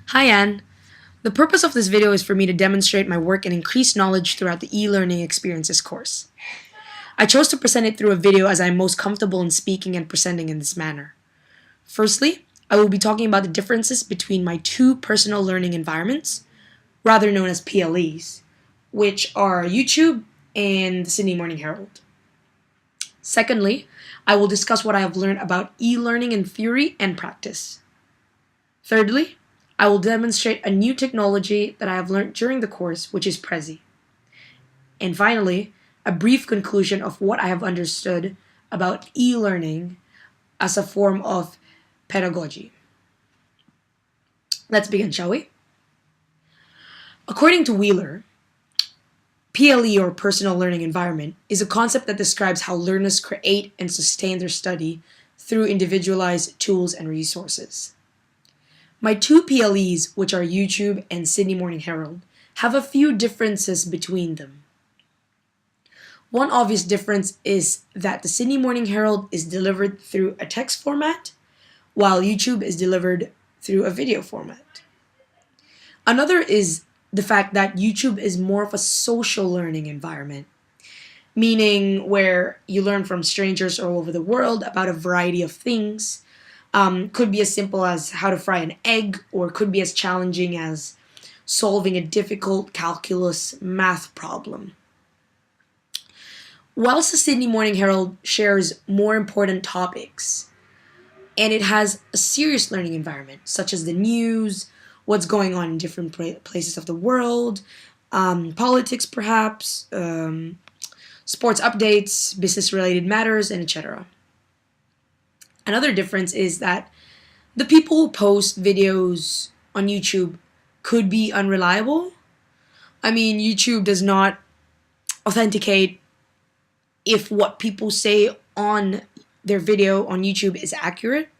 Hi Anne. The purpose of this video is for me to demonstrate my work and increase knowledge throughout the e-learning experiences course. I chose to present it through a video as I am most comfortable in speaking and presenting in this manner. Firstly, I will be talking about the differences between my two personal learning environments, rather known as PLEs, which are YouTube and the Sydney Morning Herald. Secondly, I will discuss what I have learned about e-learning in theory and practice. Thirdly, I will demonstrate a new technology that I have learned during the course, which is Prezi. And finally, a brief conclusion of what I have understood about e-learning as a form of pedagogy. Let's begin, shall we? According to Wheeler, PLE, or personal learning environment, is a concept that describes how learners create and sustain their study through individualized tools and resources. My two PLEs, which are YouTube and Sydney Morning Herald, have a few differences between them. One obvious difference is that the Sydney Morning Herald is delivered through a text format, while YouTube is delivered through a video format. Another is the fact that YouTube is more of a social learning environment, meaning where you learn from strangers all over the world about a variety of things. Could be as simple as how to fry an egg, or could be as challenging as solving a difficult calculus math problem. Whilst the Sydney Morning Herald shares more important topics, and it has a serious learning environment, such as the news, what's going on in different places of the world, politics perhaps, sports updates, business-related matters, and etc. Another difference is that the people who post videos on YouTube could be unreliable. I mean, YouTube does not authenticate if what people say on their video on YouTube is accurate.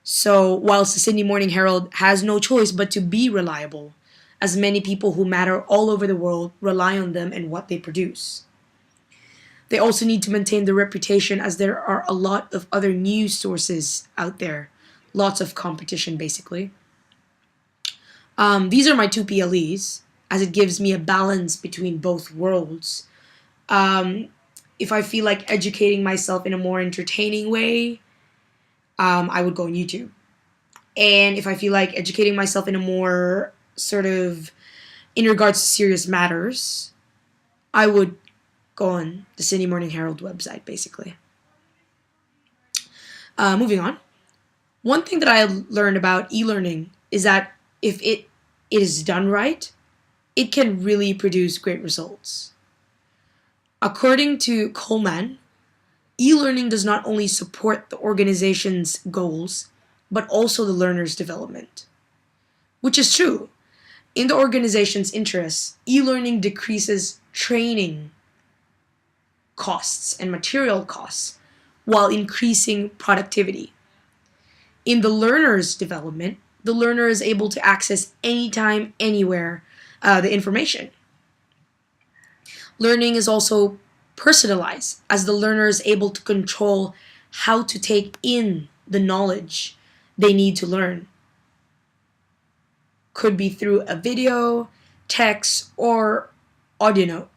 So, whilst the Sydney Morning Herald has no choice but to be reliable, as many people who matter all over the world rely on them and what they produce. They also need to maintain their reputation, as there are a lot of other news sources out there. Lots of competition, basically. These are my two PLEs, as it gives me a balance between both worlds. If I feel like educating myself in a more entertaining way, I would go on YouTube. And if I feel like educating myself in a more sort of in regards to serious matters, I would go on the Sydney Morning Herald website, basically. Moving on. One thing that I learned about e-learning is that if it is done right, it can really produce great results. According to Coleman, e-learning does not only support the organization's goals, but also the learner's development. Which is true. In the organization's interests, e-learning decreases training costs and material costs while increasing productivity. In the learner's development, the learner is able to access anytime, anywhere the information. Learning is also personalized, as the learner is able to control how to take in the knowledge they need to learn. Could be through a video, text, or audio note.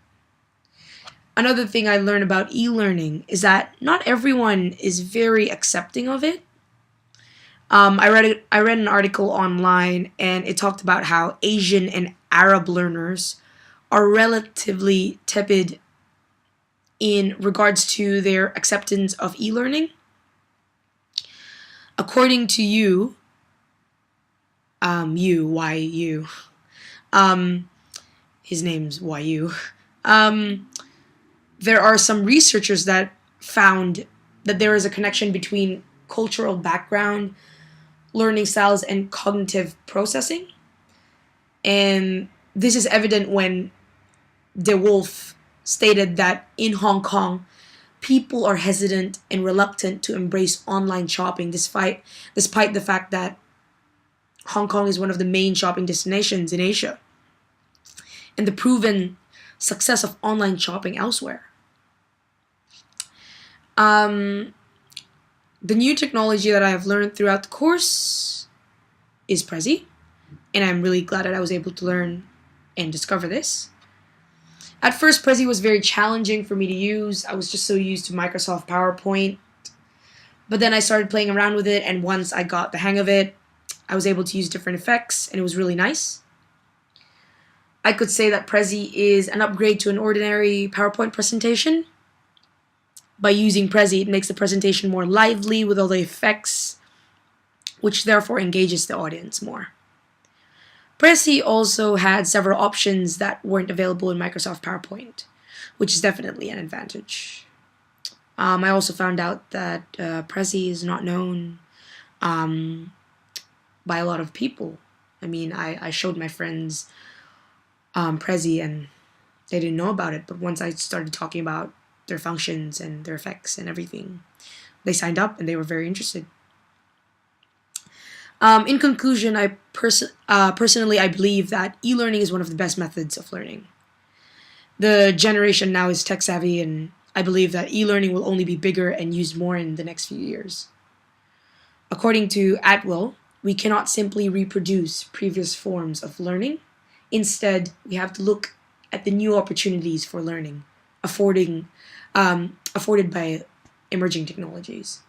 Another thing I learned about e-learning is that not everyone is very accepting of it. I read an article online, and it talked about how Asian and Arab learners are relatively tepid in regards to their acceptance of e-learning. According to YU, his name's YU. There are some researchers that found that there is a connection between cultural background, learning styles, and cognitive processing. And this is evident when De Wolf stated that in Hong Kong, people are hesitant and reluctant to embrace online shopping despite the fact that Hong Kong is one of the main shopping destinations in Asia, and the proven success of online shopping elsewhere. The new technology that I have learned throughout the course is Prezi. and I'm really glad that I was able to learn and discover this. At first, Prezi was very challenging for me to use. I was just so used to Microsoft PowerPoint. But then I started playing around with it, and once I got the hang of it, I was able to use different effects, and it was really nice. I could say that Prezi is an upgrade to an ordinary PowerPoint presentation. By using Prezi, it makes the presentation more lively with all the effects, which therefore engages the audience more. Prezi also had several options that weren't available in Microsoft PowerPoint, which is definitely an advantage. I also found out that Prezi is not known by a lot of people. I mean, I showed my friends Prezi and they didn't know about it, but once I started talking about their functions and their effects and everything, they signed up and they were very interested. In conclusion, personally I believe that e-learning is one of the best methods of learning. The generation now is tech savvy, and I believe that e-learning will only be bigger and used more in the next few years. According to Atwell, we cannot simply reproduce previous forms of learning. Instead, we have to look at the new opportunities for learning afforded by emerging technologies.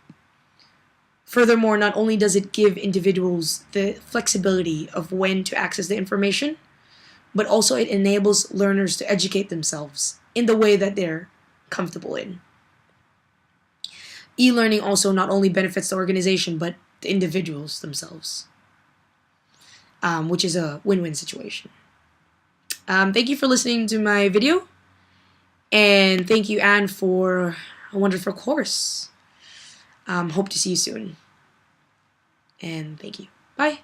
Furthermore, not only does it give individuals the flexibility of when to access the information, but also it enables learners to educate themselves in the way that they're comfortable in. E-learning also not only benefits the organization, but the individuals themselves, which is a win-win situation. Thank you for listening to my video, and thank you, Anne, for a wonderful course. Hope to see you soon. And thank you. Bye.